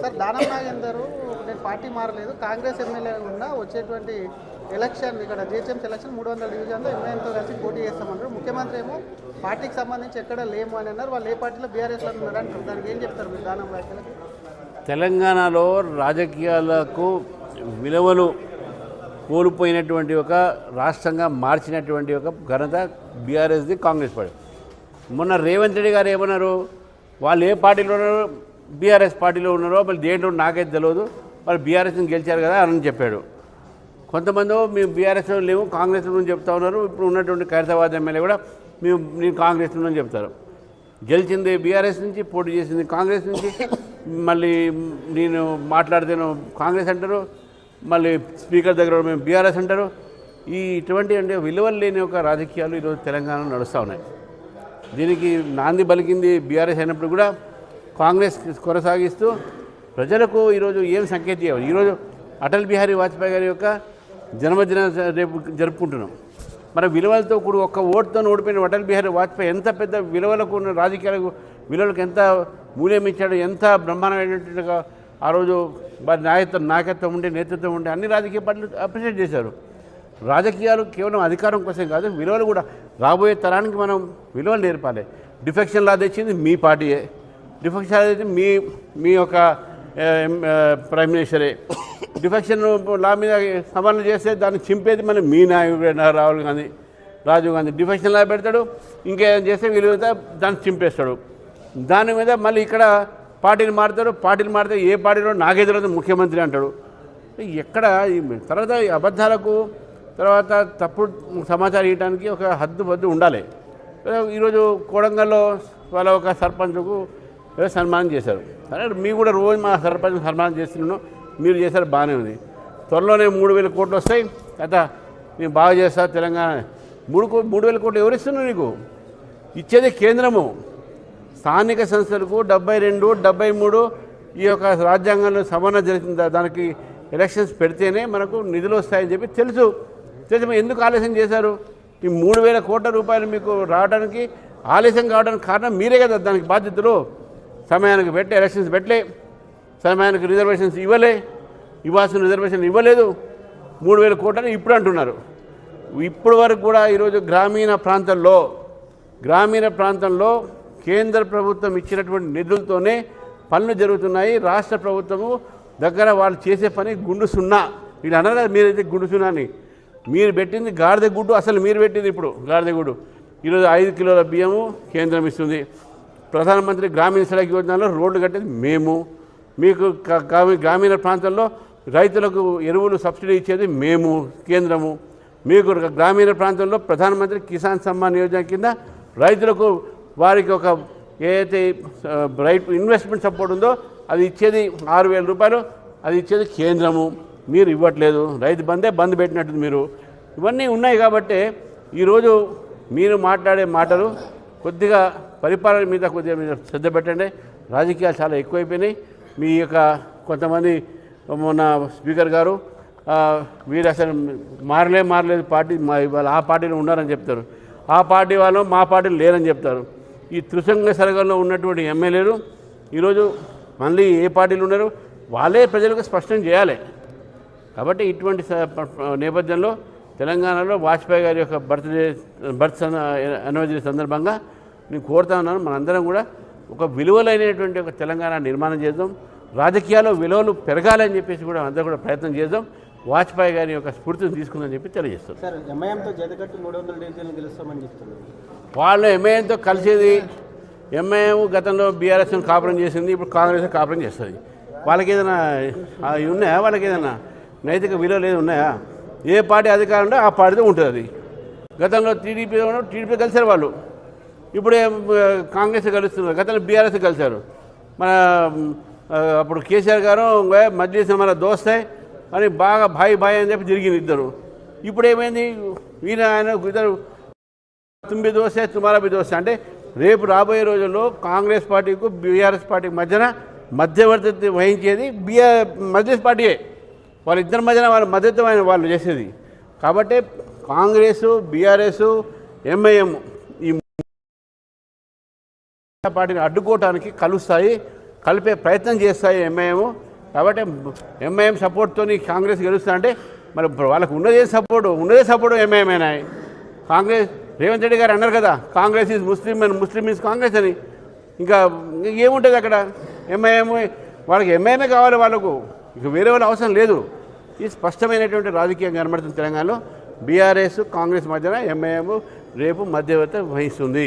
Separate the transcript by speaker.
Speaker 1: Sir Danam Nagender నేను party మారలేదు Congress MLA ఉన్నా వచ్చేటువంటి ఎలక్షన్ ఇక్కడ జిహెచ్ఎంసీ ఎలక్షన్ 300 డివిజన్లో ఎంఐఎంతో కలిసి పోటీ చేస్తామన్నారు. ముఖ్యమంత్రి ఏమో పార్టీకి సంబంధించి ఎక్కడ లేము అని అన్నారు. వాళ్ళు ఏ పార్టీలో బీఆర్ఎస్లో ఉన్నారు అంటారు. దానికి ఏం చెప్తారు మీరు దానం వ్యాఖ్యలకి?
Speaker 2: తెలంగాణలో రాజకీయాలకు విలువలు కోల్పోయినటువంటి ఒక రాష్ట్రంగా మార్చినటువంటి ఒక ఘనత బీఆర్ఎస్ది, కాంగ్రెస్ పార్టీ. మొన్న రేవంత్ రెడ్డి గారు ఏమన్నారు, వాళ్ళు ఏ పార్టీలో ఉన్నారో బీఆర్ఎస్ పార్టీలో ఉన్నారో మళ్ళీ దేంట్లో నాకైతే తెలియదు, వాళ్ళు బీఆర్ఎస్ని గెలిచారు కదా అని చెప్పాడు. కొంతమంది మేము బీఆర్ఎస్లో లేవు కాంగ్రెస్లో చెప్తా ఉన్నారు. ఇప్పుడు ఉన్నటువంటి ఖైరతాబాద్ ఎమ్మెల్యే కూడా నేను కాంగ్రెస్లో చెప్తారు. గెలిచింది బీఆర్ఎస్ నుంచి, పోటీ చేసింది కాంగ్రెస్ నుంచి, మళ్ళీ నేను మాట్లాడితేనో కాంగ్రెస్ అంటారు, మళ్ళీ స్పీకర్ దగ్గర మేము బీఆర్ఎస్ అంటారు. ఇటువంటి అంటే విలువలు లేని ఒక రాజకీయాలు ఈరోజు తెలంగాణలో నడుస్తూ ఉన్నాయి. దీనికి నాంది పలికింది బీఆర్ఎస్ అయినప్పుడు కూడా కాంగ్రెస్ కొనసాగిస్తూ ప్రజలకు ఈరోజు ఏం సంకేతం చేయాలి. ఈరోజు అటల్ బిహారీ వాజ్పేయి గారి యొక్క జన్మదిన రేపు జరుపుకుంటున్నాం. మరి విలువలతో కూడా ఒక్క ఓటుతో ఓడిపోయిన అటల్ బిహారీ వాజ్పేయి ఎంత పెద్ద విలువలకు ఉన్న రాజకీయాలకు విలువలకు ఎంత మూల్యం ఇచ్చాడు, ఎంత బ్రహ్మాండమైనట్టుగా ఆ రోజు నాయకత్వం ఉండే నేతృత్వం ఉండే అన్ని రాజకీయ పార్టీలు అప్రిషియేట్ చేశారు. రాజకీయాలు కేవలం అధికారం కోసం కాదు, విలువలు కూడా రాబోయే తరానికి మనం విలువలు నేర్పాలి. డిఫెక్షన్ లా తెచ్చింది మీ పార్టీయే, డిఫెక్షన్ లా తెచ్చింది మీ యొక్క ప్రైమ్ మినిస్టరే. డిఫెక్షన్ లా మీద సవాళ్ళు చేస్తే దాన్ని చింపేది మన మీ నాయకుడు రాజీవ్ గాంధీ. డిఫెక్షన్ లా పెడతాడు, ఇంకేం చేస్తే విలువ దాన్ని చింపేస్తాడు. దాని మీద మళ్ళీ ఇక్కడ పార్టీలు మారుతారు. పార్టీలు మారితే ఏ పార్టీలో నాకే తెలియదు ముఖ్యమంత్రి అంటాడు. ఎక్కడ తర్వాత అబద్ధాలకు తర్వాత తప్పుడు సమాచారం ఇవ్వడానికి ఒక హద్దు ఉండాలి. ఈరోజు కోడంగల్లో వాళ్ళ ఒక సర్పంచ్కు సన్మానం చేశారు. సరే మీ కూడా రోజు మా సర్పంచ్ సన్మానం చేస్తున్నాను, మీరు చేశారు బాగానే ఉంది. త్వరలోనే 3,000 కోట్లు వస్తాయి కదా, నేను బాగా చేస్తా తెలంగాణ. 3,000 కోట్లు ఎవరిస్తున్నారు నీకు? ఇచ్చేది కేంద్రము. స్థానిక సంస్థలకు 72, 73 ఈ యొక్క రాజ్యాంగంలో సవరణ జరిగింది. దానికి ఎలక్షన్స్ పెడితేనే మనకు నిధులు వస్తాయని చెప్పి తెలుసు. ఎందుకు ఆలస్యం చేశారు? ఈ 3,000 కోట్ల రూపాయలు మీకు రావడానికి ఆలస్యం కావడానికి కారణం మీరే కదా. దానికి బాధ్యతలు సమయానికి పెట్టి ఎలక్షన్స్ పెట్టలే, సమయానికి రిజర్వేషన్స్ ఇవ్వాల్సిన రిజర్వేషన్ ఇవ్వలేదు. 3,000 కోట్లని ఇప్పుడు అంటున్నారు. ఇప్పటి వరకు కూడా ఈరోజు గ్రామీణ ప్రాంతంలో కేంద్ర ప్రభుత్వం ఇచ్చినటువంటి నిధులతోనే పనులు జరుగుతున్నాయి. రాష్ట్ర ప్రభుత్వము దగ్గర వాళ్ళు చేసే పని గుండు సున్నా. వీళ్ళు అన్నారు కదా మీరైతే గుండు సున్నాని. మీరు పెట్టింది గాడిద గుడ్డు, అసలు మీరు పెట్టింది ఇప్పుడు గాడిద గుడ్డు. ఈరోజు 5 కిలోల బియ్యము కేంద్రం ఇస్తుంది. ప్రధానమంత్రి గ్రామీణ సడక్ యోజనలో రోడ్లు కట్టేది మేము. మీకు గ్రామీణ ప్రాంతాల్లో రైతులకు ఎరువులు సబ్సిడీ ఇచ్చేది మేము, కేంద్రము. మీకు గ్రామీణ ప్రాంతంలో ప్రధానమంత్రి కిసాన్ సమ్మాన్ యోజన కింద రైతులకు వారికి ఒక ఏదైతే ఇన్వెస్ట్మెంట్ సపోర్ట్ ఉందో అది ఇచ్చేది 6,000 రూపాయలు, అది ఇచ్చేది కేంద్రము. మీరు ఇవ్వట్లేదు. రైతు బంద్ పెట్టినట్టు మీరు. ఇవన్నీ ఉన్నాయి కాబట్టి ఈరోజు మీరు మాట్లాడే మాటలు కొద్దిగా పరిపాలన మీద కొద్దిగా శ్రద్ధ పెట్టండి. రాజకీయాలు చాలా ఎక్కువైపోయినాయి. మీ యొక్క కొంతమంది మొన్న స్పీకర్ గారు వీరు అసలు మారలేదు పార్టీ, వాళ్ళు ఆ పార్టీలో ఉన్నారని చెప్తారు. ఆ పార్టీ వాళ్ళు మా పార్టీలో లేరని చెప్తారు. ఈ త్రిసంగ సరగంలో ఉన్నటువంటి ఎమ్మెల్యేలు ఈరోజు మళ్ళీ ఏ పార్టీలు ఉన్నారు వాళ్ళే ప్రజలకు స్పష్టం చేయాలి. కాబట్టి ఇటువంటి నేపథ్యంలో తెలంగాణలో వాజ్పేయి గారి యొక్క బర్త్ యానివర్సరీ సందర్భంగా నేను కోరుతా ఉన్నాను, మనందరం కూడా ఒక విలువలైనటువంటి ఒక తెలంగాణ నిర్మాణం చేద్దాం. రాజకీయాల్లో విలువలు పెరగాలని చెప్పేసి కూడా అందరూ కూడా ప్రయత్నం చేద్దాం. వాజ్పేయి గారి యొక్క స్ఫూర్తిని తీసుకుందని చెప్పి తెలియజేస్తాం.
Speaker 1: సార్ ఎంఐఎంతో జతకట్టి 300 డివిజన్లు గెలుస్తామని చెప్తున్నారు.
Speaker 2: వాళ్ళు ఎంఐఎంతో కలిసేది. ఎంఐఎం గతంలో బీఆర్ఎస్ని కాపురం చేసింది, ఇప్పుడు కాంగ్రెస్ కాపురం చేస్తుంది. వాళ్ళకి ఏదైనా ఉన్నాయా? వాళ్ళకి ఏదైనా నైతిక విలువలు ఏది ఉన్నాయా? ఏ పార్టీ అధికారం ఉంటే ఆ పార్టీతో ఉంటుంది. అది గతంలో టీడీపీ కలిసారు వాళ్ళు, ఇప్పుడే కాంగ్రెస్ కలుస్తున్నారు. గతంలో బీఆర్ఎస్ కలిశారు. మన అప్పుడు కేసీఆర్ గారు మజ్లిస్ మన దోస్తే అని బాగా భాయ్ అని చెప్పి తిరిగింది ఇద్దరు. ఇప్పుడు ఏమైంది? ఆయన ఇద్దరు తుమ్మి దోస్తే తుమారా బి దోస్తే అంటే రేపు రాబోయే రోజుల్లో కాంగ్రెస్ పార్టీకు బీఆర్ఎస్ పార్టీకి మధ్యన మధ్యవర్తి వహించేది మజ్లిస్ పార్టీయే. వాళ్ళిద్దరి మధ్యన వాళ్ళ మద్దతు వాళ్ళు చేసేది. కాబట్టి కాంగ్రెస్, బీఆర్ఎస్, ఎంఐఎం ఈ పార్టీని అడ్డుకోవటానికి కలుస్తాయి. కలిపే ప్రయత్నం చేస్తాయి ఎంఐఎం. కాబట్టి ఎంఐఎం సపోర్ట్తో కాంగ్రెస్ గెలుస్తా అంటే మరి వాళ్ళకు ఉన్నదే సపోర్టు ఎంఐఎంఏనా? కాంగ్రెస్ రేవంత్ రెడ్డి గారు అన్నారు కదా, Congress is Muslim and Muslim is Congress అని. ఇంకా ఏముంటుంది అక్కడ? ఎంఐఎం వాళ్ళకి ఎంఐఎంఏ కావాలి, వాళ్ళకు ఇక వేరే వాళ్ళ అవసరం లేదు. ఇది స్పష్టమైనటువంటి రాజకీయం కనబడుతుంది తెలంగాణలో. బీఆర్ఎస్ కాంగ్రెస్ మధ్యన ఎంఐఎం రేపు మధ్యవర్తి వహిస్తుంది.